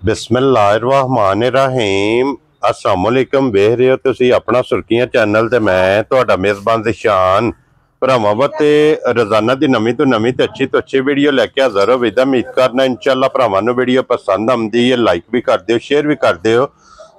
बिस्मिल्लाहिर्रहमानिर्रहीम अस्सलाम वालेकुम। वेख रहे हो तुसी अपना सुर्खियां चैनल ते मैं तुहाडा मेज़बान ज़िशान भरावां वास्ते रोजाना की नवीं तो नवीं ते अच्छी वीडियो लैके हाज़र हो। विदा उम्मीद करना इंशाअल्लाह भरावां नूं वीडियो पसंद आउंदी है। लाइक भी कर दिओ, शेयर भी कर दिओ।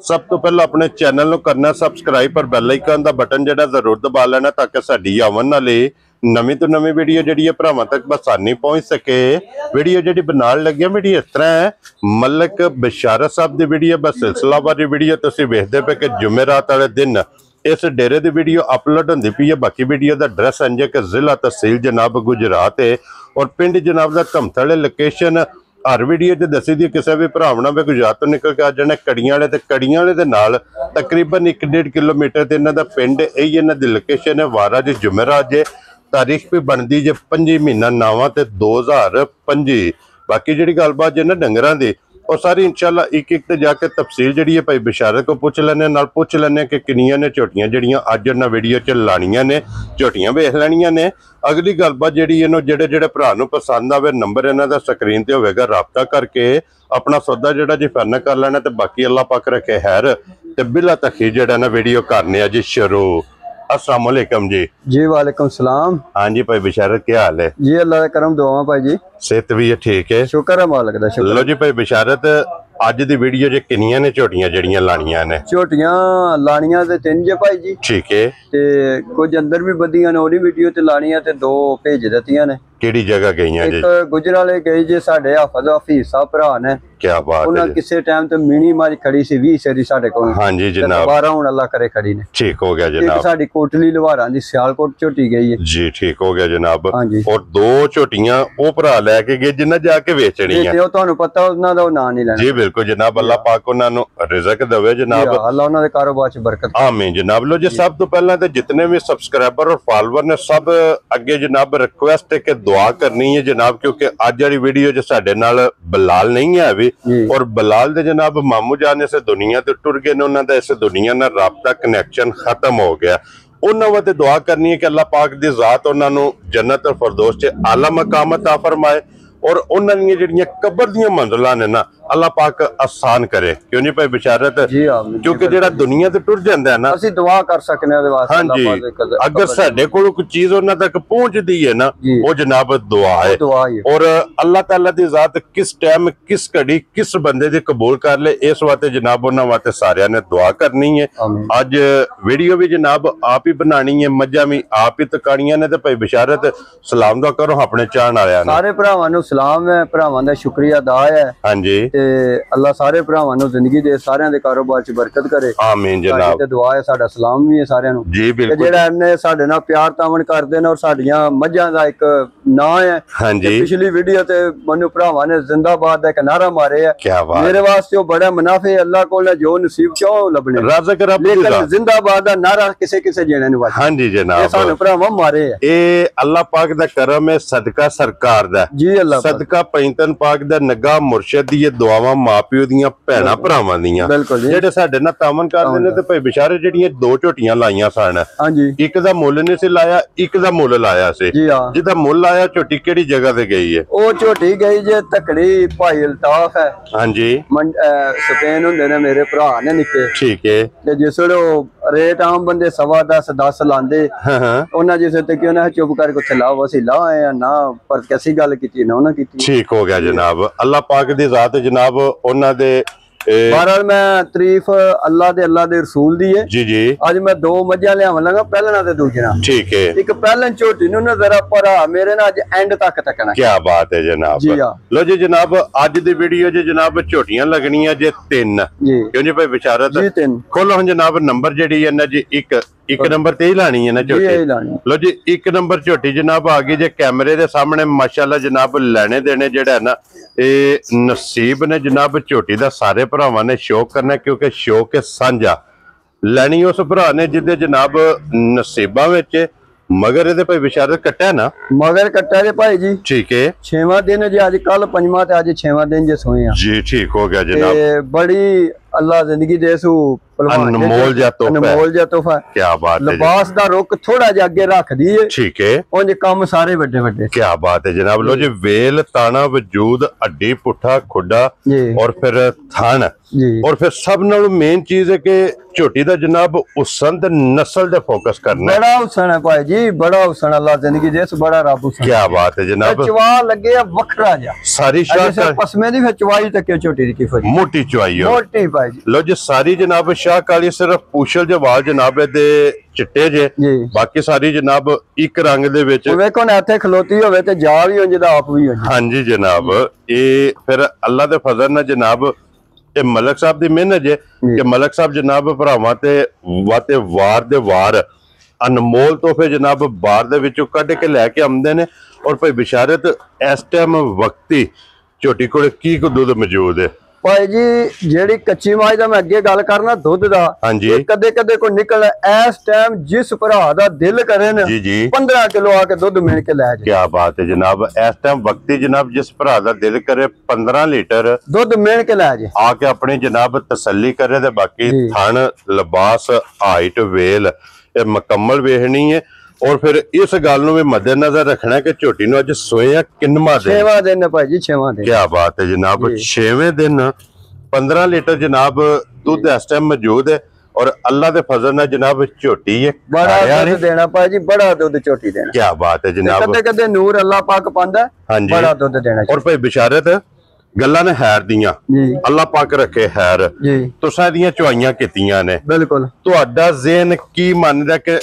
सब तो पहले अपने चैनल नूं करना सबसक्राइब पर बैल आइकन दा बटन जिहड़ा जरूर दबा लेना ताकि साडी आवन वाली नवीं तो नवीं वीडियो जिहड़ी है भरावां तक आसानी पहुंच सके। वीडियो जिहड़ी बनाउण लगे वीडियो इस तरह है, मलक बशारत साहब की वीडियो बस सिलसिलावारी वीडियो तुसीं वेखदे पे कि जुमेरात वाले दिन इस डेरे की वीडियो अपलोड होंदी पई है। बाकी वीडियो का एड्रैस इंज है कि जिला तहसील जनाब गुजरात है और पिंड जनाब का धमथल लोकेशन हर वीडियो च दसी दी। किसी भी भरावना भी गुजरात तो निकल के आ जाना कड़ियां वाले, कड़ियां वाले दे नाल तकरीबन 1-1.5 किलोमीटर ते इन्हां दा पिंड यही इन्हां दी लोकेशन है। वारा जी जुमेरात जे तारीख भी बनती जे 5 महीना 9 ते 2025। बाकी जी गलबात जे ना डंगरां दी और सारी इंशाल्लाह एक ते जाके तफसील जी है भाई बशारत को पूछ लेने, नाल पूछ लेने कि किनियां ने झोटियां जड़ियां अज ना वीडियो च लानियां ने, झोटियां वेख लैनियां ने। अगली गलबात जी जेड़े भरा नूं पसंद आवे नंबर इन्हां दा स्क्रीन ते होवेगा, राबता करके अपना सौदा जिहड़ा जी फाइनल कर लेना। ते बाकी अल्लाह पाक रखे खैर ते बिला तखीर जिहड़ा ना वीडियो करने जी शुरू। अस्सलाम वालेकुम जी। जी वालेकुम सलाम। हाँ जी भाई बशारत क्या हाल है जी? अल्लाह का करम दुआ भाई जी, सेहत भी है ठीक है, शुक्र है मालिक दा शुक्र। लो जी भाई बशारत अज दी वीडियो च किनियां ने झोटियां जड़ियां लानियां ने? झोटियां लानियां ते 3 जे भाई जी। ठीक है, ते कुछ अंदर भी बदियां ने ओदी वीडियो ते लानियां ते 2 भेज दित्तियां ने। केड़ी जगह गईयां जी? एक गुजराले गई जे साडे हाफिज हफीज साहब भरा ने। क्या बात उन्हां है। किसे टाइम ते मिनी मारी खड़ी सी 20 सेरी साडे कोल। हाँ जी जनाब, 12 हुण अल्लाह करे खड़ी ने। ठीक हो गया एक जनाब। साडी कोटली लवारां दी सियालकोट झोटी गई है जी ठीक हो गया जनाब। हाँ जी। और 2 झोटियां ओ भरा लैके गए जिन्हां जाके वेचणियां ते ओ तुहानू पता उन्हां दा नाम नहीं लेना। जी बिल्कुल जनाब, अल्लाह पाक उन्हां नूं रिज़क देवे जनाब, अल्लाह उन्हां दे कारोबार च बरकत। आमीन जनाब। लो जी सब तो पहला तो जितने भी सब्सक्राइबर और फॉलोवर ने सब अगे जनाब रिक्वेस्ट है कि दुआ करनी है जनाब, क्योंकि अज वाली वीडियो च साडे नाल बलाल नहीं है अभी और बलाल दे जनाब मामू जान इस दुनिया ते टुर गए ने, उन्हां दा इस दुनिया नाल राबता कनैक्शन खत्म हो गया। उन्हां वास्ते दुआ करनी है कि अल्लाह पाक दी जात उन्हां नूं जन्नत और फिरदौस च आला मकाम अता फरमाए और उन्हां दी जिहड़ियां कब्र दी मंजिलां ने ना अल्लाह पाक आसान करे। क्यों नहीं भाई बशारत? जी आमीन। क्योंकि जेड़ा दुनिया ते टुर जांदा है ना, ਅਸੀਂ दुआ कर सकने ਉਹਦੇ ਵਾਸਤੇ। हाँ जी, अगर साडे कोल कोई चीज उन्हां तक पहुंचदी है ना वो जनाब दुआ है। और अल्लाह ताला दी जात किस टाइम किस घड़ी किस बंदे दी कबूल कर ले, इस वास्ते जनाब उन्हां वास्ते सारियां ने दुआ करनी है। अज वीडियो भी जनाब आप ही बनानी है, मज्जां भी आप ही तकानियां ने। ते भाई बशारत सलाम दा करो अपने चाहण वालियां नूं। सारे भरावां नूं सलाम है, भरावां दा शुक्रिया अदा है। हाँ जी, ते अल्लाह सारे भरावां नूं जिंदगी दे, सारियां दे कारोबार च बरकत करे। आमीन जनाब। ते दुआ है, साडा सलाम भी है सारियां नूं। जी बिल्कुल। जेड़ा इन्ने साडे नाल प्यार तावन करदे ने और साडियां मज्जां दा एक नाम है। हाँ जी, पिछली वीडियो ते मनु भरावां ने जिंदाबाद दा एक नारा मारे है। क्या बात। मेरे वास्ते ओ बड़ा मुनाफे अल्लाह कोल है, जो नसीब चो लभने रज़क रब दी लेकिन जिंदाबाद दा नारा किसे किसे जेने नु वाज। हाँ जी जनाब, सानू भरावां मारे है। ए अल्लाह पाक दा करम है, सदका सरकार दा जी अल्लाह सदका पैंतन पाक दा नगा मुर्शद दी दुआवां मां प्यो दियां भैणां भरावां दियां जेड़े साडे नाल तामन करदे ने। ते भाई बिचारे जेड़ियां 2 झोटियां लाइयां सन, हां जी, एक दा मुੱਲ नहीं सी लाया, एक दा मुੱਲ लाया सी। जी हां, जिदा मुੱਲ लाया झोटी केड़ी जगह ते गई है? ओ झोटी गई जे तकड़ी भाई अल्ताफ है। हां जी, स्पेन हुंदे ने मेरे भरा ने निके। ठीक है। ते जिसले रेट आम बंदे 10.25-10 लांदे, उन्हां जिस ते कि उन्हां चुप करके उत्थे लाओ असीं ला आए ना, पर कैसी गल कीती ना उन्हां कीती। ठीक हो गया जनाब, अल्लाह पाक दी जात जनाब उन्हां दे। बहरहाल मैं तारीफ अल्लाह दे रसूल दी है। जी जी, आज मैं 2 मज्जां लियावन लगा, पहलना ते दूजना। ठीक है। एक पहलन झोटी नूं ना जरा भरा मेरे ना अज एंड तक तकना। क्या बात है जनाब। जी हां। लो जी जनाब अज दी वीडियो च जनाब झोटियां लगनियां जे 3 जी। क्यों जी भाई बशारत? जी 3 खोलो हम जनाब नंबर जेड़ी है ना जी, एक नंबर ते ही लानी है ना झोटी? लो जी 1 नंबर झोटी जनाब आ गई जे कैमरे दे सामने माशाल्लाह जनाब। लेने देने जेड़ा है ना ये नसीब ने जनाब, झोटी दा सारे भरावां ने शौक करना क्योंकि शौक है सांझा। लैनी उस भरा ने जिदे जनाब नसीबां विच मगर इहदे भाई बशारत कट्टा है ना? मगर कट्टा जे भाई जी। ठीक है। 6वां दिन जे, अज कल 5वां ते अज 6वां दिन जे सोए हैं जी। ठीक हो गया जनाब। बड़ी अल्लाह जिंदगी दे सू अनमोल जा तोहफा, अनमोल जा तोहफा। क्या बात है लिबास दा रुख थोड़ा जिहा अगे रख दी है, ठीक है, उंज काम सारे बड़े बड़े। क्या बात है जनाब। लो जी वेल ताना वजूद हड्डी पुठा खुडा जी और फिर थन जी और फिर सब नालों मेन चीज है कि झोटी दा जनाब हुसन ते नस्ल दे फोकस करना है। बड़ा हुसन है भाई जी, बड़ा हुसन, अल्लाह जिंदगी दे सू बड़ा रब हुसन। क्या बात है जनाब। चवा लगे वखरा जा सारी जैसे पसमे दी फिर चवाई तक के छोटी दी की फरी मोटी चवाई हो मोटी भाई जी। लो जी सारी जनाब शाह काली सिर्फ पूछल जवाल जनाब दे चिट्टे जे, जी बाकी सारी जनाब एक रंग दे विच। वेखो ना इत्थे खलोती होवे ते जा भी होंजे दा आप भी होंजे। हाँ जी जनाब, ये फिर अल्लाह दे फजल ना जनाब ये मलक साहब दी मेहनत है कि मलक साहब जनाब भरावां ते वाते वार दे वार अनमोल तोहफे जनाब बार दे विचों कढ के लैके आंदे ने। और भाई बिशारत इस टाइम वक्ती झोटी कोल की को दुध मौजूद है भाई जी? जेड़ी कच्ची माज दा मैं अगे गल करना दुध दा, हाँ जी कदे कदे को निकल इस टाइम जिस भरा दा दिल करे ना जी जी 15 किलो आके दुध मिल के ले जाए। क्या बात है जनाब। इस टाइम वक्ती जनाब जिस भरा दा दिल करे 15 लीटर दुध मिल के ले जाए, आके अपनी जनाब तसल्ली करे ते बाकी जी। थन लिबास हाइट वेल ये मुकम्मल वेखनी है। और फिर इस गल नूं भी मद्देनजर रखना है कि झोटी नूं अज सोया किन्नवां दिन। 6वां दिन है भाई जी, 6वां दिन। क्या बात है जनाब। जी। 6वें दिन 15 लीटर जनाब दूध इस टाइम मौजूद है और अल्लाह दे फजल नाल जनाब झोटी है बड़ा दूध देना भाई जी, बड़ा दूध झोटी देना। क्या बात है जनाब। कदे कदे नूर अल्लाह पाक पांदा, हाँ जी बड़ा दूध देना। और भाई बिशारत गल्लां ने हैर दियां, जी अल्लाह पाक रखे हैर। जी तुसां ਦੀਆਂ ਚੁਆਈਆਂ ਕੀਤੀਆਂ ਨੇ, बिल्कुल। ਤੁਹਾਡਾ ਜ਼ਿਹਨ ਕੀ ਮੰਨਦਾ ਕਿ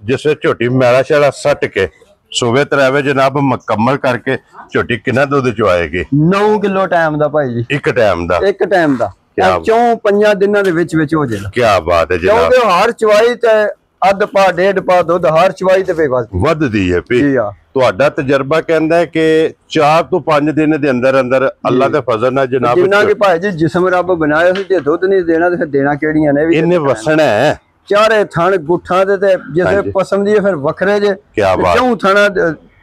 ਜਿਸ ਝੋਟੀ ਮੈਲਾ ਸ਼ੈਲਾ ਸੱਟ ਕੇ ਸੂਬੇ ਤਰਾਵੇ ਜਨਾਬ ਮੁਕੰਮਲ ਕਰਕੇ ਝੋਟੀ ਕਿੰਨਾ ਦੁੱਧ ਚੁਆਏਗੀ? 9 ਕਿਲੋ ਟਾਈਮ ਦਾ ਭਾਈ ਜੀ, ਇੱਕ ਟਾਈਮ ਦਾ। ਇੱਕ ਟਾਈਮ ਦਾ ਕਿਆ 4-5 ਦਿਨਾਂ ਦੇ ਵਿੱਚ ਵਿੱਚ ਹੋ ਜਾਏਗਾ। ਕੀ ਬਾਤ ਹੈ ਜਨਾਬ। ਕਿਉਂਕਿ ਹਰ ਚਵਾਈ ਤੇ ਅੱਧ ਪਾ ਡੇਢ ਪਾ ਦੁੱਧ ਹਰ ਚਵਾਈ ਤੇ ਪਈ ਵੱਧਦੀ ਹੈ ਜੀ ਵੀ। ਆ ਤੁਹਾਡਾ ਤਜਰਬਾ ਕਹਿੰਦਾ ਹੈ ਕਿ 4 ਤੋਂ 5 ਦਿਨ ਦੇ ਅੰਦਰ ਅੰਦਰ ਅੱਲਾਹ ਦੇ ਫਜ਼ਲ ਨਾਲ ਜਨਾਬ ਜਿੰਨਾ ਕਿ ਭਾਈ ਜੀ ਜਿਸਮ ਰੱਬ ਬਣਾਇਆ ਸੀ, ਜੇ ਦੁੱਧ ਨਹੀਂ ਦੇਣਾ ਤੇ ਫਿਰ ਦੇਣਾ ਕਿਹੜੀਆਂ ਨੇ? ਵੀ ਇਹਨੇ ਵਸਣਾ ਹੈ। ਚਾਰੇ ਥਣ ਗੁੱਠਾਂ ਦੇ ਤੇ ਜਿਸੇ ਪਸਮ ਦੀ ਫਿਰ ਵੱਖਰੇ ਜੇ। ਕੀ ਬਾਤ। ਕਿਉਂ ਥਣਾ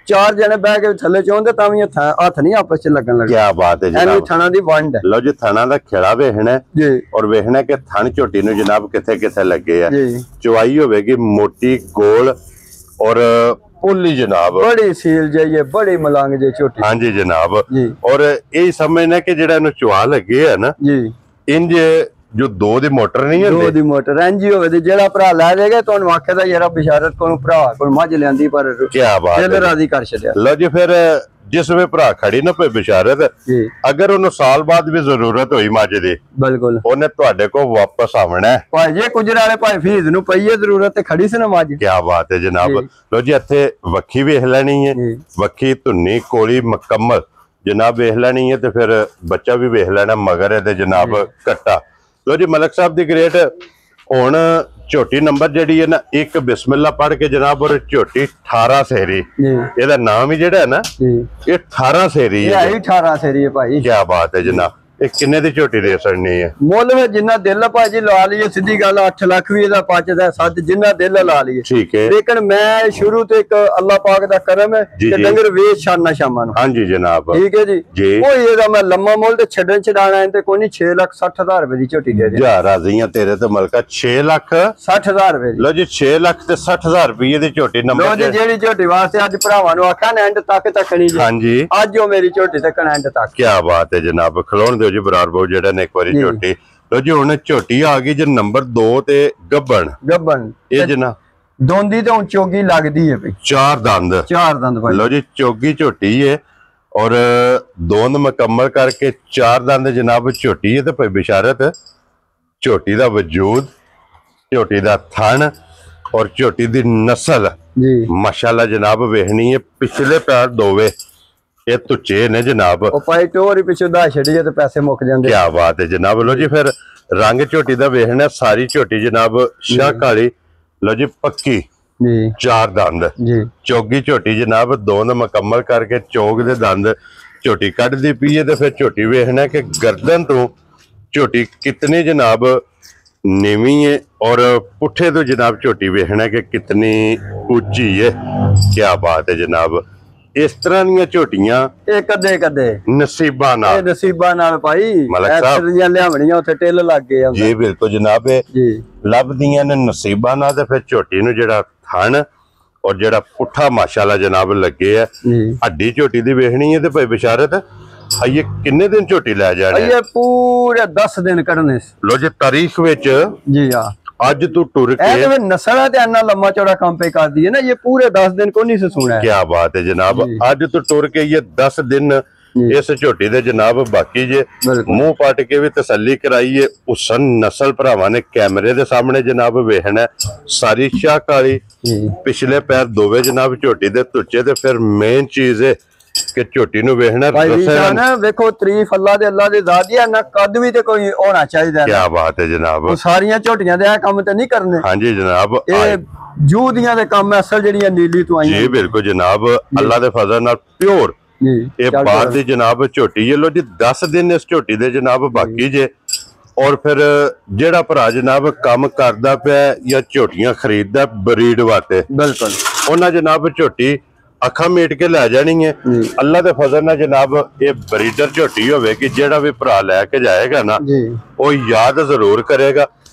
ਚਾਰ ਜਣੇ ਬਹਿ ਕੇ ਥੱਲੇ ਚਾਹੁੰਦੇ ਤਾਂ ਵੀ ਹੱਥ ਨਹੀਂ ਆਪਸ ਚ ਲੱਗਣ ਲੱਗੇ। ਕੀ ਬਾਤ ਹੈ ਐਨੀ ਜਨਾਬ। ਥਣਾ ਦੀ ਵੰਡ ਹੈ। ਲਓ ਜੀ ਥਣਾ ਦਾ ਖੇੜਾ ਵੇਖਣਾ ਜੀ ਔਰ ਵੇਖਣਾ ਕਿ ਥਣ ਝੋਟੀ ਨੂੰ ਜਨਾਬ ਕਿੱਥੇ ਕਿੱਥੇ ਲੱਗੇ ਆ। ਜੀ ਚੁਆਈ ਹੋਵੇਗੀ ਮੋਟੀ ਗੋਲ और पुली जनाब बड़ी सील जाइए, बड़ी मलंग जे छोटी। हाँ जी जनाब जी। और यही समझना कि जेड़ा इन्हू चुआ लगे है ना जी इंज जो दो दी मोटर नहीं है दो दी मोटर एनजी होवे ते जेड़ा भरा ले जाएगा तो उन्हें आखे दा यार बिशारत को भरा को मझ लेंदी पर क्या बात दिल है। राजी कर छड़िया। लो जी फिर जिस वे भरा खड़ी ना पे बिशारत जी अगर उन्हें साल बाद भी जरूरत हुई मझ दी बिल्कुल उन्हें तुहाडे को वापस आवना है। भाई जी गुजर वाले भाई फीस नु पई है जरूरत ते खड़ी सी ना मझ। क्या बात है जनाब। लो जी इत्थे वक्खी वेख लेनी है, जी। वक्खी धुन्नी कोली मुकम्मल जनाब वेख लेनी है ते फिर बच्चा भी वेख लेना मगर है ते जनाब कट्टा। लो जी मलक साहब दी ग्रेट हुण झोटी नंबर जड़ी है ना एक बिस्मिल्लाह पढ़ के जनाब और झोटी 18 सेरी जी ਇਹਦਾ ਨਾਮ ਹੀ ਜਿਹੜਾ ਹੈ ਨਾ जी ਇਹ 18 सेरी ये है। आई 18 सेरी है भाई। क्या बात है जनाब। ਇਹ ਕਿੰਨੇ ਦੀ ਝੋਟੀ ਦੇ ਸਕਣੀ ਹੈ? ਮੁੱਲ ਵਿੱਚ ਜਿੰਨਾ ਦਿਲ ਭਾਈ ਜੀ ਲਾ ਲਈਏ ਸਿੱਧੀ ਗੱਲ 8 ਲੱਖ ਵੀ ਇਹਦਾ ਪਚਦਾ ਸੱਜ ਜਿੰਨਾ ਦਿਲ ਲਾ ਲਈਏ। ठीक है ਲੇਕਿਨ ਮੈਂ ਸ਼ੁਰੂ ਤੋਂ ਇੱਕ ਅੱਲਾਹ ਪਾਕ ਦਾ ਕਰਮ ਹੈ ਜੀ, ਕਿ ਜੀ। ਡੰਗਰ ਵੇਚ ਛਾਨਾ ਸ਼ਾਮਾਂ ਨੂੰ। हाँ जी जनाब ਠੀਕ ਹੈ ਜੀ जी। ਕੋਈ ਇਹਦਾ ਮੈਂ ਲੰਮਾ ਮੁੱਲ ਤੇ ਛੱਡਣ ਛਡਾਣਾ ਹੈ ਤੇ ਕੋਈ ਨਹੀਂ 6,60,000 ਰੁਪਏ ਦੀ ਝੋਟੀ ਦੇ ਦੇ। ਜਾ ਰਾਜ਼ੀਆਂ ਤੇਰੇ ਤੇ ਮਲਕਾ 6 ਲੱਖ 60,000 ਰੁਪਏ ਦੀ। ਲੋ ਜੀ 6 ਲੱਖ ਤੇ 60,000 ਰੁਪਏ ਦੀ ਝੋਟੀ ਲੋ ਨੰਬਰ ਜੀ ਜਿਹੜੀ ਝੋਟੀ ਵਾਸਤੇ ਅੱਜ ਭਰਾਵਾਂ ਨੂੰ ਆਖਾਂ ਨੇ ਐਂਡ ਤੱਕ ਤੱਕਣੀ ਜੀ हाँ जी ਅੱਜ ਉਹ ਮੇਰੀ ਝੋਟੀ ਤੱਕ ਐਂਡ ਤੱਕ। क्या बात है जनाब। खलोण दिओ जी बरार बहु जेड़ा ने एक बारी जी। झोटी। लो जी हुण झोटी आ गई जी नंबर 2 ते गब्बन ਗੱਬਣ ये जना ਦੋਂਦੀ ਤੇ ਹੁਣ ਚੋਗੀ ਲੱਗਦੀ ਹੈ ਭਈ 4 दंद। ਚਾਰ ਦੰਦ ਭਾਈ। लो जी चोगी झोटी है और दोंद मुकम्मल करके 4 दंद जनाब झोटी है ते भाई बिशारत झोटी दा वजूद झोटी दा थन और झोटी दी नस्ल जी माशाल्लाह जनाब वेखनी है। पिछले पैर दोवे ये तुच्चे ने जनाब। ਉਹ ਭਾਈ ਟੋਰੀ ਪਿੱਛੋਂ ਦਾ ਛੱਡੀਏ ਤੇ ਪੈਸੇ ਮੁੱਕ ਜਾਂਦੇ। क्या बात है जनाब। लो जी फिर रंग झोटी दा वेखना सारी झोटी जनाब शाह काली। लो जी पक्की जी 4 दंद जी चौगी झोटी जनाब दोंद मुकम्मल करके चौक दे दंद झोटी कढ़दी पी है ते फिर झोटी वेखना कि गर्दन तो झोटी कितनी जनाब नीवी है और पुठे तो जनाब झोटी वेखना कि कितनी ऊंची है। क्या बात है जनाब। ਇਸ ਤਰ੍ਹਾਂ ਦੀਆਂ ਝੋਟੀਆਂ ਇਹ ਕਦੇ ਨਸੀਬਾਂ ਇਹ ਨਾਲ ਨਸੀਬਾਂ ਨਾਲ ਭਾਈ ਮਲਕ ਸਾਹਿਬ। ਐਕਸਰ ਦੀਆਂ ਲਿਆਵਣੀਆਂ ਉੱਥੇ ਟਿੱਲ ਲੱਗ ਗਏ ਜੀ ਬਿਲਕੁਲ ਜਨਾਬ, ਇਹ ਜੀ ਲੱਭਦੀਆਂ ਨੇ ਨਸੀਬਾਂ ਨਾਲ। ਤੇ ਫਿਰ ਝੋਟੀ ਨੂੰ ਜਿਹੜਾ ਥਣ ਔਰ ਜਿਹੜਾ ਪੁੱਠਾ ਮਾਸ਼ਾਅੱਲਾ ਜਨਾਬ ਲੱਗੇ ਆ, ਜੀ ਹੱਡੀ ਝੋਟੀ ਦੀ ਵੇਖਣੀ ਹੈ। ਤੇ ਭਾਈ ਬਿਸ਼ਾਰਤ ਆਈਏ ਕਿੰਨੇ ਦਿਨ ਝੋਟੀ ਲੈ ਜਾਣੇ ਇਹ ਪੂਰੇ 10 ਦਿਨ ਕੱਢਨੇ ਲੋ ਜੀ ਤਾਰੀਖ ਵਿੱਚ ਜੀ ਹਾਂ। ਅੱਜ ਤੂੰ ਟੁਰ ਇਹ ਕੇ ਤੇ ਨਸਲ ਹੈ ਤੇ ਇੰਨਾ ਲੰਮਾ ਚੌੜਾ ਕੰਮ पे कर दिए ना, ये पूरे 10 दिन को नहीं से सुना है। क्या बात है जनाब, ਅੱਜ ਤੂੰ ਟੁਰ ਕੇ ਇਹ 10 ਦਿਨ ਇਸ ਝੋਟੀ ਦੇ ਜਨਾਬ ਬਾਕੀ ਜੇ ਮੂੰਹ ਪੱਟ ਕੇ ਵੀ ਤਸੱਲੀ ਕਰਾਈਏ। ਉਸਨ ਨਸਲ ਭਰਾਵਾਂ ਨੇ ਕੈਮਰੇ ਦੇ ਸਾਹਮਣੇ ਜਨਾਬ ਵੇਖਣਾ ਸਾਰੀ ਸ਼ਾਹ ਕਾਲੀ, ਪਿਛਲੇ ਪੈਰ ਦੋਵੇਂ ਜਨਾਬ ਝੋਟੀ ਦੇ ਤੁੱਚੇ। ਤੇ ਫਿਰ ਮੇਨ ਚੀਜ਼ ਹੈ ਕਿ ਝੋਟੀ ਨੂੰ ਵੇਖਣਾ ਵੇਖੋ ਤਾਰੀਫ ਅੱਲਾ ਦੇ ਜ਼ਾਤ ਦੀ ਨਾ, ਕੱਦ ਵੀ ਤੇ ਕੋਈ ਹੋਣਾ ਚਾਹੀਦਾ। क्या बात है जनाब, ਉਹ ਸਾਰੀਆਂ ਝੋਟੀਆਂ ਦੇ ਆ ਕੰਮ ਤੇ ਨਹੀਂ ਕਰਨੇ। हाँ जी जनाब, ਇਹ ਜੂਦੀਆਂ ਦੇ ਕੰਮ ਅਸਲ ਜਿਹੜੀਆਂ ਨੀਲੀ ਤੋਂ ਆਈਆਂ जी बिल्कुल जनाब, अल्लाह दे फजल नाल प्योर ਜੀ। ਇਹ ਬਾਅਦ ਦੀ ਜਨਾਬ ਝੋਟੀ ਹੈ। ਲੋ ਜੀ 10 ਦਿਨ ਇਸ ਝੋਟੀ ਦੇ ਜਨਾਬ ਬਾਕੀ ਜੇ। ਔਰ ਫਿਰ ਜਿਹੜਾ ਭਰਾ ਜਨਾਬ ਕੰਮ ਕਰਦਾ ਪਿਆ ਜਾਂ ਝੋਟੀਆਂ ਖਰੀਦਦਾ ਬਰੀਡ ਵਾਸਤੇ, ਬਿਲਕੁਲ ਉਹਨਾਂ ਜਨਾਬ ਝੋਟੀ ਅੱਖਾਂ ਮੀਟ ਕੇ ਲੈ ਜਾਣੀ ਹੈ। ਅੱਲਾ ਦੇ ਫਜ਼ਲ ਨਾਲ ਜਨਾਬ ਇਹ ਬਰੀਡਰ ਝੋਟੀ ਹੋਵੇਗੀ। ਜਿਹੜਾ ਵੀ ਭਰਾ ਲੈ ਕੇ ਜਾਏਗਾ ਨਾ, ਉਹ ਯਾਦ ਜ਼ਰੂਰ ਕਰੇਗਾ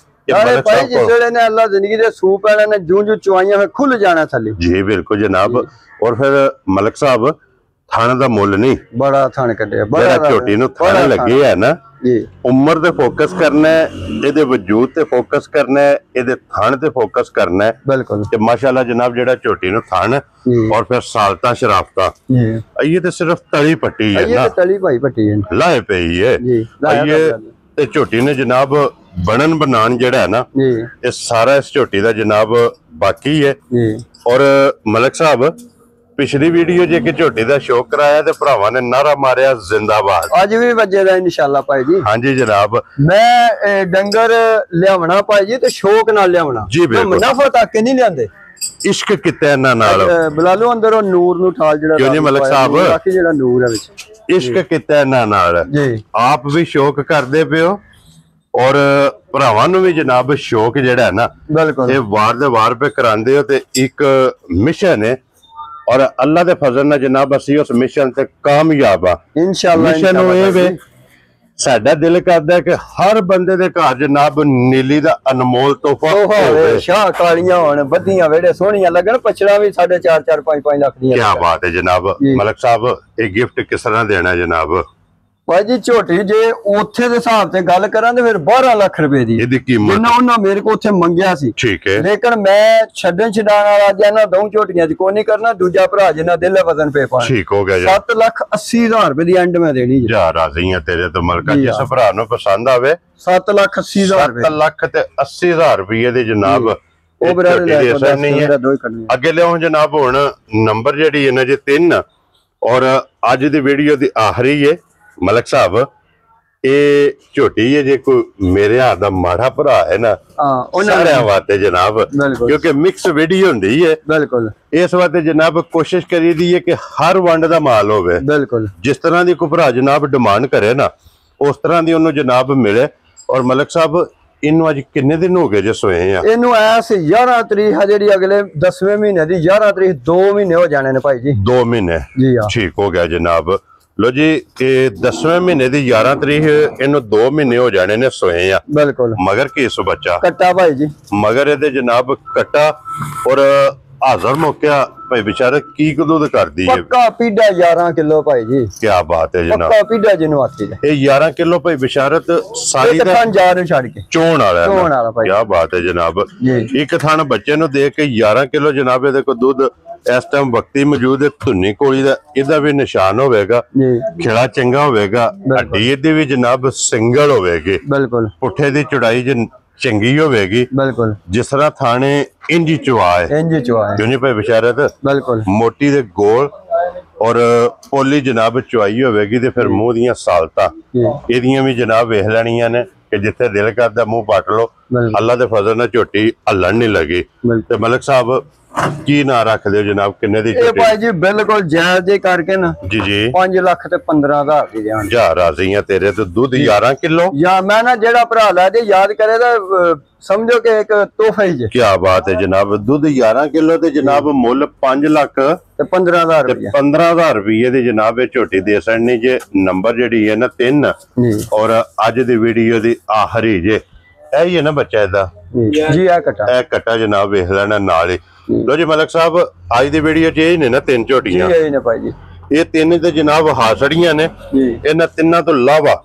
ਕਿ ਮਲਕ ਸਾਹਿਬ ਜਿਸ ਵੇਲੇ ਨੇ ਅੱਲਾ ਜ਼ਿੰਦਗੀ ਦੇ ਸੂਪ ਵਾਲਿਆਂ ਨੇ ਜੂੰ ਚੁਆਈਆਂ ਹੋਏ ਖੁੱਲ ਜਾਣਾ ਥੱਲੇ। ਜੀ ਬਿਲਕੁਲ ਜਨਾਬ। ਔਰ ਫਿਰ ਮਲਕ ਸਾਹਿਬ ਥਣ ਦਾ ਮੁੱਲ ਨਹੀਂ, ਬੜਾ ਥਣ ਕੱਢਿਆ, ਜਿਹੜਾ ਝੋਟੀ ਨੂੰ ਥਣ ਲੱਗੇ ਹੈ ਨਾ ਜੀ, ਉਮਰ ਤੇ ਫੋਕਸ ਕਰਨਾ ਹੈ, ਇਹਦੇ ਵਜੂਦ ਤੇ ਫੋਕਸ ਕਰਨਾ ਹੈ, ਇਹਦੇ ਥਣ ਤੇ ਫੋਕਸ ਕਰਨਾ ਹੈ। ਬਿਲਕੁਲ ਤੇ ਮਾਸ਼ਾਅੱਲਾ ਜਨਾਬ ਜਿਹੜਾ ਝੋਟੀ ਨੂੰ ਥਣ ਔਰ ਫਿਰ ਸਾਲਤਾ ਸ਼ਰਾਫਤਾ ਇਹ ਤੇ ਸਿਰਫ ਤਲੀ ਪੱਟੀ ਹੈ ਨਾ, ਤਲੀ ਭਾਈ ਪੱਟੀ ਹੈ, ਲਾਏ ਪਈ ਹੈ ਇਹ। ਤੇ ਝੋਟੀ ਨੇ ਜਨਾਬ ਬਣਨ ਬਣਾਉਣ ਜਿਹੜਾ ਹੈ ਨਾ, ਇਹ ਸਾਰਾ ਇਸ ਝੋਟੀ ਦਾ ਜਨਾਬ ਬਾਕੀ ਹੈ। ਔਰ ਮਲਕ ਸਾਹਿਬ ਪਿਛਲੀ ਵੀਡੀਓ ਜੇ ਕਿ ਝੋਟੀ ਦਾ ਸ਼ੌਕ ਕਰਾਇਆ ਤੇ ਭਰਾਵਾਂ ਨੇ ਨਾਰਾ ਮਾਰਿਆ ਜ਼ਿੰਦਾਬਾਦ। ਅੱਜ ਵੀ ਵੱਜੇ ਦਾ ਇਨਸ਼ਾਅੱਲਾ ਭਾਈ ਜੀ। ਹਾਂਜੀ ਜਨਾਬ, ਮੈਂ ਡੰਗਰ ਲਿਆਵਣਾ ਭਾਈ ਜੀ ਤੇ ਸ਼ੌਕ ਨਾਲ ਲਿਆਵਣਾ ਜੀ ਬਿਲਕੁਲ, ਮੁਨਾਫਾ ਤੱਕ ਕੇ ਨਹੀਂ ਲਿਆਂਦੇ। ਇਸ਼ਕ ਕੀਤਾ ਇਹਨਾਂ ਨਾਲ ਬਲਾਲੋ ਅੰਦਰੋਂ ਨੂਰ ਨੂੰ ਠਾਲ ਜਿਹੜਾ ਕਿਉਂ ਨਹੀਂ ਮਲਕ ਸਾਹਿਬ, ਜਿਹੜਾ ਨੂਰ ਹੈ ਵਿੱਚ ਇਸ਼ਕ ਕੀਤਾ ਇਹਨਾਂ ਨਾਲ ਜੀ। ਆਪ ਵੀ ਸ਼ੌਕ ਕਰਦੇ ਪਿਓ ਔਰ ਭਰਾਵਾਂ ਨੂੰ ਵੀ ਜਨਾਬ ਸ਼ੌਕ ਜਿਹੜਾ ਹੈ ਨਾ, ਬਿਲਕੁਲ ਇਹ ਵਾਰ ਦੇ ਵਾਰ ਪੇ ਕਰਾਉਂਦੇ ਹੋ। ਤੇ ਇੱਕ ਮਿਸ਼ਨ ਹੈ ਔਰ ਅੱਲਾ ਦੇ ਫਜ਼ਲ ਨਾਲ ਜਨਾਬ ਅਸੀਂ ਉਸ ਮਿਸ਼ਨ ਤੇ ਕਾਮਯਾਬ ਆ ਇਨਸ਼ਾਅੱਲਾ। ਮਿਸ਼ਨ ਉਹ ਇਹ ਵੇ, ਸਾਡਾ ਦਿਲ ਕਰਦਾ ਕਿ ਹਰ ਬੰਦੇ ਦੇ ਘਰ ਜਨਾਬ ਨੀਲੀ ਦਾ ਅਨਮੋਲ ਤੋਹਫਾ ਹੋਵੇ। ਸ਼ਾਹ ਕਾਲੀਆਂ ਹੋਣ, ਬੱਧੀਆਂ ਵੇੜੇ ਸੋਹਣੀਆਂ ਲੱਗਣ, ਪਛੜਾ ਵੀ 4.5 5 ਲੱਖ ਦੀਆਂ। ਕੀ ਬਾਤ ਹੈ ਜਨਾਬ। ਮਲਕ ਸਾਹਿਬ ਇਹ ਗਿਫਟ ਕਿਸ ਤਰ੍ਹਾਂ ਦੇਣਾ ਜਨਾਬ? ਭਾਈ ਜੀ ਝੋਟੀ ਜੇ ਉੱਥੇ ਦੇ ਹਿਸਾਬ ਤੇ ਗੱਲ ਕਰਾਂ ਤੇ ਫਿਰ 12 ਲੱਖ ਰੁਪਏ ਦੀ ਇਹਦੀ ਕੀਮਤ ਜਿੰਨਾ ਉਹਨਾਂ ਮੇਰੇ ਕੋ ਉੱਥੇ ਮੰਗਿਆ ਸੀ। ਠੀਕ ਹੈ, ਲੇਕਿਨ ਮੈਂ ਛੱਡਣ ਛਡਾਣ ਵਾਲਾ ਜਾਨਾ ਦਊ ਝੋਟੀਆਂ ਚ ਕੋਈ ਨਹੀਂ ਕਰਨਾ। ਦੂਜਾ ਭਰਾ ਜਿੰਨਾ ਦਿਲ ਹੈ ਵਜ਼ਨ ਪੇ ਪਾ ਠੀਕ ਹੋ ਗਿਆ ਜੀ। 7,80,000 ਰੁਪਏ ਦੀ ਐਂਡ ਮੈਂ ਦੇਣੀ ਜੀ। ਜਾ ਰਾਜ਼ੀ ਆ ਤੇਰੇ ਤੋਂ ਮਲਕਾ, ਜਿਸ ਭਰਾ ਨੂੰ ਪਸੰਦ ਆਵੇ 7,80,000 ਰੁਪਏ 7,80,000 ਰੁਪਏ ਦੇ ਜਨਾਬ। ਉਹ ਬਰਾਦਰ ਨਹੀਂ ਹੈ ਅੱਗੇ ਲਿਆਓ ਜਨਾਬ। ਹੁਣ ਨੰਬਰ ਜਿਹੜੀ ਇਹਨਾਂ ਜੇ 3 ਔਰ ਅੱਜ ਦੀ ਵੀਡੀਓ ਦੀ ਆਖਰੀ ਹੈ ਮਲਕ ਸਾਹਿਬ। ਇਹ ਝੋਟੀ ਹੈ ਜੇ ਕੋਈ ਮੇਰੇ ਹੱਥ ਦਾ ਮਾੜਾ ਭਰਾ ਹੈ ਨਾ, ਉਹਨਾਂ ਵਾਸਤੇ ਜਨਾਬ, ਕਿਉਂਕਿ ਮਿਕਸ ਵੀਡੀਓ ਹੁੰਦੀ ਹੈ। ਬਿਲਕੁਲ ਇਸ ਵਾਸਤੇ ਜਨਾਬ ਕੋਸ਼ਿਸ਼ ਕਰੀਦੀ ਹੈ ਕਿ ਹਰ ਵੰਡ ਦਾ ਮਾਲ ਹੋਵੇ। ਬਿਲਕੁਲ ਜਿਸ ਤਰ੍ਹਾਂ ਦੀ ਕੋਈ ਭਰਾ ਜਨਾਬ ਡਿਮਾਂਡ ਕਰੇ ਨਾ, ਉਸ ਤਰ੍ਹਾਂ ਦੀ ਉਹਨੂੰ ਜਨਾਬ ਮਿਲੇ। ਔਰ ਮਲਕ ਸਾਹਿਬ ਇਹਨੂੰ ਅੱਜ ਕਿੰਨੇ ਦਿਨ ਹੋ ਗਏ ਜੇ ਸੋਏ ਆ? ਇਹਨੂੰ ਐਸ 11 ਤਰੀਕ ਹੈ ਜਿਹੜੀ ਅਗਲੇ 10ਵੇਂ ਮਹੀਨੇ ਦੀ 11 ਤਰੀਕ 2 ਮਹੀਨੇ ਹੋ ਜਾਣੇ ਨੇ ਭਾਈ ਜੀ। 2 ਮਹੀਨੇ ਜੀ ਹਾਂ, ਠੀਕ ਹੋ ਗਿਆ ਜਨਾਬ। लो जी ਇਹ 10ਵੇਂ ਮਹੀਨੇ ਦੀ 11 ਤਰੀਕ ਇਹਨੂੰ 2 ਮਹੀਨੇ ਹੋ ਜਾਣੇ ਨੇ ਸੋਏ ਆ। ਬਿਲਕੁਲ ਮਗਰ ਕੀ ਸੋ ਬੱਚਾ ਕੱਟਾ ਭਾਈ ਜੀ, ਮਗਰ ਇਹਦੇ ਜਨਾਬ ਕੱਟਾ। ਔਰ ਹਾਜ਼ਰ ਮੌਕਿਆ ਭਾਈ ਵਿਚਾਰੇ ਕੀ ਕਦੂਦ ਕਰਦੀ ਹੈ? ਪੱਕਾ ਪੀੜਾ 11 ਕਿਲੋ ਭਾਈ ਜੀ। ਕੀ ਬਾਤ ਹੈ ਜਨਾਬ, ਪੱਕਾ ਪੀੜਾ ਜਿਹਨੂੰ ਆਖੀ ਹੈ। ਇਹ 11 ਕਿਲੋ ਭਾਈ ਬਿਸ਼ਾਰਤ ਸਾਰੀ ਦਾ ਥਣ ਨੂੰ ਛੱਡ ਕੇ ਚੋਣ ਵਾਲਾ ਭਾਈ। ਕੀ ਬਾਤ ਹੈ ਜਨਾਬ। ਇੱਕ ਥਣ ਬੱਚੇ ਨੂੰ ਦੇ ਕੇ 11 ਕਿਲੋ ਜਨਾਬ ਇਹਦੇ ਕੋ ਦੁੱਧ ਇਸ ਟਾਈਮ ਵਕਤੀ ਮੌਜੂਦ ਹੈ। ਧੁੰਨੀ ਕੋਲੀ ਦਾ ਇਹਦਾ ਵੀ ਨਿਸ਼ਾਨ ਹੋਵੇਗਾ, ਖਿਲਾ ਚੰਗਾ ਹੋਵੇਗਾ, ਹੱਡੀ ਇਹਦੀ ਵੀ ਜਨਾਬ ਸਿੰਗਲ ਹੋਵੇਗੀ। ਬਿਲਕੁਲ ਪੁੱਠੇ ਦੀ ਚੌੜਾਈ ਚੰਗੀ ਹੋਵੇਗੀ। ਬਿਲਕੁਲ ਜਿਸ ਤਰ੍ਹਾਂ ਥਾਣੇ ਇੰਜੀ ਚੁਆ ਹੈ, ਇੰਜੀ ਚੁਆ ਹੈ ਕਿਉਂ ਨਹੀਂ ਭਾਈ ਬਿਸ਼ਾਰਤ? ਬਿਲਕੁਲ ਮੋਟੀ ਦੇ ਗੋਲ ਔਰ ਪੋਲੀ ਜਨਾਬ ਚੁਆਈ ਹੋਵੇਗੀ। ਤੇ ਫਿਰ ਮੂੰਹ ਦੀਆਂ ਸਾਲਤਾਂ ਇਹਦੀਆਂ ਵੀ ਜਨਾਬ ਵੇਖ ਲੈਣੀਆਂ ਨੇ ਕਿ ਜਿੱਥੇ ਦਿਲ ਕਰਦਾ ਮੂੰਹ ਪੱਟ ਲਓ। ਬਿਲਕੁਲ। ਅੱਲਾ ਦੇ ਫਜ਼ਲ ਨਾਲ ਝੋਟੀ ਹੱਲਣ ਨਹੀਂ ਲੱਗੀ। ਤੇ ਮਲਕ ਸਾਹਿਬ ਕੀ ਨਾਂ ਰੱਖਦੇ ਹੋ ਜਨਾਬ, ਕਿੰਨੇ ਦੀ ਇਹ ਝੋਟੀ? ਭਾਈ ਜੀ ਬਿਲਕੁਲ ਜਾਇਜ਼ ਜੇ ਕਰਕੇ ਨਾ ਜੀ ਜੀ 5 ਲੱਖ ਤੇ 15,000 ਦੀ ਜਾਨ। ਜਾ ਰਾਜ਼ੀ ਆ ਤੇਰੇ ਤੇ ਦੁੱਧ 11 ਕਿਲੋ। ਜਾਂ ਮੈਂ ਨਾ ਜਿਹੜਾ ਭਰਾ ਲੈ ਜੇ ਯਾਦ ਕਰੇ ਤਾਂ ਸਮਝੋ ਕਿ ਇੱਕ ਤੋਹਫਾ ਹੀ ਜੇ। ਕੀ ਬਾਤ ਹੈ ਜਨਾਬ, ਦੁੱਧ 11 ਕਿਲੋ ਤੇ ਜਨਾਬ ਮੁੱਲ 5 ਲੱਖ ਤੇ 15,000 ਤੇ ਰੁਪਏ 15,000 ਰੁਪਏ ਦੀ ਜਨਾਬ ਇਹ ਝੋਟੀ ਦੇ ਸੜਨੀ ਜੇ। ਨੰਬਰ ਜਿਹੜੀ ਹੈ ਨਾ 3 ਜੀ ਔਰ ਅੱਜ ਦੀ ਵੀਡੀਓ ਦੀ ਆਖਰੀ ਜੇ ਇਹ ਹੀ ਹੈ ਨਾ ਬੱਚਾ ਇਹਦਾ। ਜੀ ਆ ਕਟਾ ਇਹ ਕੱਟਾ ਜਨਾਬ ਵੇਖ ਲੈਣਾ ਨਾਲ ਹੀ। ਲੋ ਜੀ ਮਲਕ ਸਾਹਿਬ ਅੱਜ ਦੀ ਵੀਡੀਓ 'ਚ ਇਹ ਨੇ ਨਾ 3 ਜੀ ਝੋਟੀਆਂ। ਇਹ ਨੇ ਭਾਈ ਜੀ ਇਹ 3 ਤੇ ਜਨਾਬ ਹਾਸੜੀਆਂ ਨੇ। ਜੀ ਇਹਨਾਂ ਤਿੰਨਾਂ ਤੋਂ ਇਲਾਵਾ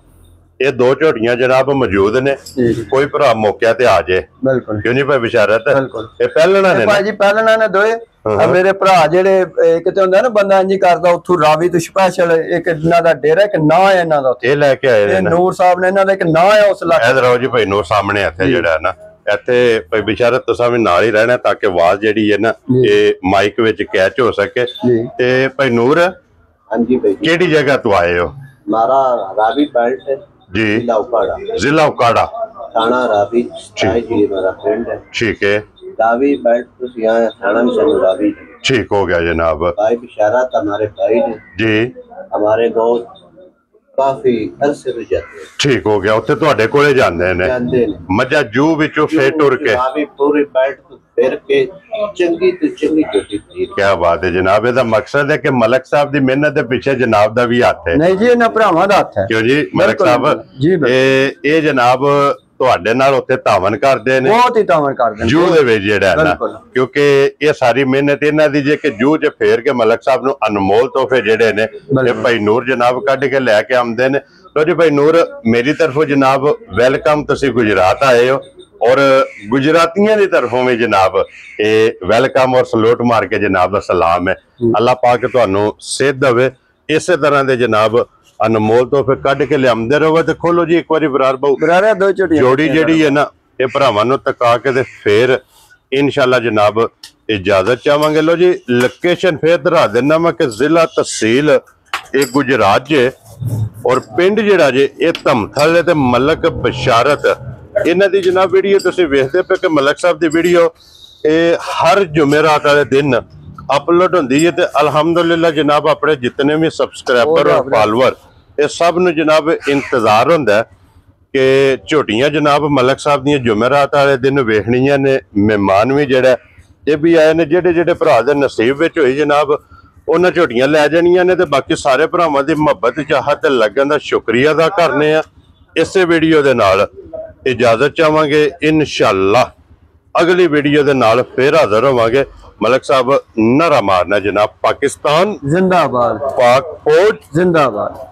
ਇਹ 2 ਝੋਟੀਆਂ ਜਨਾਬ ਮੌਜੂਦ ਨੇ। ਜੀ ਕੋਈ ਭਰਾ ਮੌਕਿਆ ਤੇ ਆ ਜੇ, ਬਿਲਕੁਲ ਕਿਉਂ ਨਹੀਂ ਭਾਈ ਬਿਸ਼ਾਰਤ? ਬਿਲਕੁਲ। ਇਹ ਪਹਿਲਣਾ ਨੇ ਨਾ। ਭਾਈ ਜੀ ਪਹਿਲਣਾ ਨੇ ਦੋਏ ਆ ਮੇਰੇ ਭਰਾ ਜਿਹੜੇ ਕਿਤੇ ਹੁੰਦਾ ਨਾ ਬੰਦਾ ਇੰਜ ਕਰਦਾ ਉੱਥੋਂ ਰਾਵੀ ਤੋਂ ਸਪੈਸ਼ਲ ਇੱਕ ਇਹਨਾਂ ਦਾ ਡੇਰਾ, ਇੱਕ ਨਾਂ ਹੈ ਇਹਨਾਂ ਦਾ ਉੱਥੇ, ਇਹ ਲੈ ਕੇ ਆਏ ਨੇ ਇਹ ਨਾ। ਨੂਰ ਸਾਹਿਬ ਨੇ ਇਹਨਾਂ ਦਾ ਇੱਕ ਨਾਂ ਹੈ ਉਸ ਇਲਾਕੇ। ਇਧਰ ਆਓ ਜੀ ਭਾਈ ਨੂੰ ਸਾਹਮਣੇ ਇੱਥੇ ਜਿਹੜਾ ਹੈ ਨਾ, ਇੱਥੇ ਭਾਈ ਬਿਸ਼ਾਰਤ ਤੁਸੀਂ ਵੀ ਨਾਲ ਹੀ ਰਹਿਣਾ ਤਾਂ ਕਿ ਆਵਾਜ਼ ਜਿਹੜੀ ਹੈ ਨਾ ਇਹ ਮਾਈਕ ਵਿੱਚ ਕੈਚ ਹੋ ਸਕੇ। ਜੀ ਤੇ ਭਾਈ ਨੂਰ हाँ जी भाई जी, ਕਿਹੜੀ ਜਗ੍ਹਾ ਤੋਂ ਆਏ ਹੋ? हमारा रावी बेल्ट है, जी जिला उकाड़ा, ਜ਼ਿਲ੍ਹਾ ਉਕਾੜਾ। थाना रावी साई जी हमारा फ्रेंड है। ठीक है, रावी बेल्ट तो यहाँ है, थाना में चलो रावी है। ठीक हो गया जनाब भाई बिशारत हमारे भाई ने जी। हमारे गाँव काफी अरसे में जाते हैं, ठीक हो गया, ਉੱਥੇ ਤੁਹਾਡੇ ਕੋਲੇ ਜਾਂਦੇ ਨੇ जानते हैं। ਮੱਝਾਂ ਜੂ ਵਿੱਚੋਂ ਫੇਰ ਟੁਰ ਕੇ। रावी पूरी बेल्ट को फेर के चंगी तो चंगी चोटी खरीद। क्या बात है जनाब, ਇਹਦਾ ਮਕਸਦ ਹੈ ਕਿ ਮਲਕ ਸਾਹਿਬ ਦੀ ਮਿਹਨਤ ਦੇ ਪਿੱਛੇ ਜਨਾਬ ਦਾ ਵੀ ਹੱਥ ਹੈ। ਨਹੀਂ ਜੀ ਇਹਨਾਂ ਭਰਾਵਾਂ ਦਾ ਹੱਥ ਹੈ। ਕਿਉਂ ਜੀ ਮਲਕ ਬਿਲਕੁਲ, ਸਾਹਿਬ? ਜੀ ਬਿਲਕੁਲ। ਇਹ ਜਨਾਬ ਤੁਹਾਡੇ ਨਾਲ ਉੱਥੇ ਧਾਵਨ ਕਰਦੇ ਨੇ ਬਹੁਤ ਹੀ ਤਾਵਨ ਕਰਦੇ ਨੇ ਜੂ ਦੇ ਵਿੱਚ ਜਿਹੜਾ ਹੈ ਨਾ, ਬਿਲਕੁਲ। ਕਿਉਂਕਿ ਇਹ ਸਾਰੀ ਮਿਹਨਤ ਇਹਨਾਂ ਦੀ ਜੇ ਕਿ ਜੂ 'ਚ ਫੇਰ ਕੇ ਮਲਕ ਸਾਹਿਬ ਨੂੰ ਅਨਮੋਲ ਤੋਹਫੇ ਜਿਹੜੇ ਨੇ ਇਹ ਭਾਈ ਨੂਰ ਜਨਾਬ ਕੱਢ ਕੇ ਲੈ ਕੇ ਆਉਂਦੇ ਨੇ। ਲੋ ਜੀ ਭਾਈ ਨੂਰ ਮੇਰੀ ਤਰਫੋਂ ਜਨਾਬ ਵੈਲਕਮ, ਤੁਸੀਂ ਗੁਜਰਾਤ ਆਏ ਹੋ ਔਰ ਗੁਜਰਾਤੀਆਂ ਦੀ ਤਰਫੋਂ ਵੀ ਜਨਾਬ ਇਹ ਵੈਲਕਮ ਔਰ ਸਲੂਟ ਮਾਰ ਕੇ ਜਨਾਬ ਦਾ ਸਲਾਮ ਹੈ। ਅੱਲਾਹ ਪਾਕ ਤੁਹਾਨੂੰ ਸਿਹਤ ਦੇਵੇ, ਇਸੇ ਤਰ੍ਹਾਂ ਦੇ ਜਨਾਬ ਅਨਮੋਲ ਤੋਹਫੇ ਕੱਢ ਕੇ ਲਿਆਉਂਦੇ ਰਹੋ। ਤੇ ਖੋਲੋ ਜੀ ਇੱਕ ਵਾਰੀ ਬਰਾਰ ਬਾਊ ਬਰਾਰਾ ਦੋ ਝੋਟੀਆਂ ਜੋੜੀ ਜਿਹੜੀ ਹੈ ਨਾ ਇਹ ਭਰਾਵਾਂ ਨੂੰ ਤਕਾ ਕੇ ਤੇ ਫੇਰ ਇਨਸ਼ਾਅੱਲਾ ਜਨਾਬ ਇਜਾਜ਼ਤ ਚਾਹਾਂਗੇ। ਲੋ ਜੀ ਲੋਕੇਸ਼ਨ ਫੇਰ ਦਰਾ ਦੇਣਾ ਮੈਂ ਕਿ ਜ਼ਿਲ੍ਹਾ ਤਹਿਸੀਲ ਇਹ ਗੁਜਰਾਤ ਜੇ ਔਰ ਪਿੰਡ ਜਿਹੜਾ ਜੇ ਇਹ ਧਮਥਲ ਹੈ ਤੇ ਮਲਕ ਬਿਸ਼ਾਰਤ ਇਹਨਾਂ ਦੀ ਜਨਾਬ ਵੀਡੀਓ ਤੁਸੀਂ ਵੇਖਦੇ ਪਏ ਕਿ ਮਲਕ ਸਾਹਿਬ ਦੀ ਵੀਡੀਓ ਇਹ ਹਰ ਜੁਮੇਰਾਤ ਵਾਲੇ ਦਿਨ ਅਪਲੋਡ ਹੁੰਦੀ ਹੈ। ਤੇ ਅਲਹਮਦੁਲਿਲਾ ਜਨਾਬ ਆਪਣੇ ਜਿੰਨੇ ਵੀ ਸਬਸਕ੍ਰਾਈਬਰ ਔਰ ਫਾਲੋਅਰ ਇਹ ਸਭ ਨੂੰ ਜਨਾਬ ਇੰਤਜ਼ਾਰ ਹੁੰਦਾ ਕਿ ਝੋਟੀਆਂ ਜਨਾਬ ਮਲਕ ਸਾਹਿਬ ਦੀਆਂ ਜੁਮੇਰਾਤ ਵਾਲੇ ਦਿਨ ਵੇਖਣੀਆਂ ਨੇ। ਮਹਿਮਾਨ ਵੀ ਜਿਹੜਾ ਇਹ ਵੀ ਆਏ ਨੇ, ਜਿਹੜੇ ਜਿਹੜੇ ਭਰਾ ਦੇ ਨਸੀਬ ਵਿੱਚ ਹੋਈ ਜਨਾਬ ਉਹਨਾਂ ਝੋਟੀਆਂ ਲੈ ਜਾਣੀਆਂ ਨੇ। ਤੇ ਬਾਕੀ ਸਾਰੇ ਭਰਾਵਾਂ ਦੀ ਮੁਹੱਬਤ ਚਾਹਤ ਤੇ ਲੱਗਣ ਦਾ ਸ਼ੁਕਰੀਆ ਅਦਾ ਕਰਨੇ ਆ। ਇਸੇ ਵੀਡੀਓ ਦੇ ਨਾਲ ਇਜਾਜ਼ਤ ਚਾਹਾਂਗੇ, ਇਨਸ਼ਾਅੱਲਾ ਅਗਲੀ ਵੀਡੀਓ ਦੇ ਨਾਲ ਫੇਰ ਹਾਜ਼ਰ ਹੋਵਾਂਗੇ। ਮਲਕ ਸਾਹਿਬ ਨਾਰਾ ਮਾਰਨਾ ਜਨਾਬ, ਪਾਕਿਸਤਾਨ ਜ਼ਿੰਦਾਬਾਦ, ਪਾਕ ਫੌਜ ਜ਼ਿੰਦਾਬਾਦ।